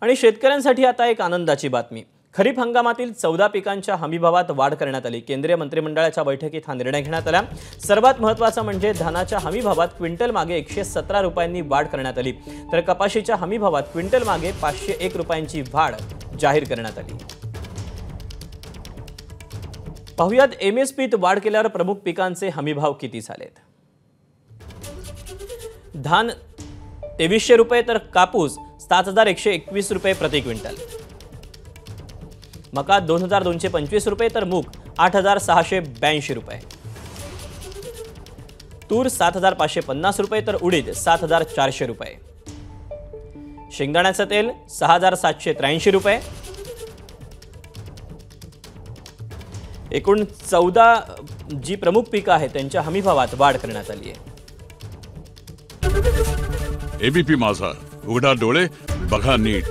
आणि शेतकऱ्यांसाठी आता एक आनंदाची बातमी। खरीप हंगामातील 14 पिकांच्या हमीभावात वाढ करण्यात आली। केंद्रीय मंत्रिमंडळाच्या बैठकीत हा निर्णय घेण्यात आला। सर्वात महत्त्वाचं म्हणजे धानाच्या हमीभावात क्विंटल मागे 117 रुपयांनी वाढ करण्यात आली, तर कपाशीच्या हमीभावात क्विंटल मागे 501 रुपयांची वाढ जाहीर करण्यात आली। पाहुयात एमएसपीत वाढ केल्यावर प्रमुख पिकांचे हमीभाव किती झालेत। धान 2300 रुपये तर कापूस 7121 रुपये प्रति क्विंटल, मका 2225 रुपये तर मूग 8682 रुपये, तूर 7550 रुपये तर उडीद 7400 रुपये, शेंगदाण्याचं तेल 6783 रुपये। एकूण 14 जी प्रमुख पिकं आहेत त्यांच्या हमीभावात वाढ करण्यात आली आहे। एबीपी माझा, उघडा डोळे बघा नीट।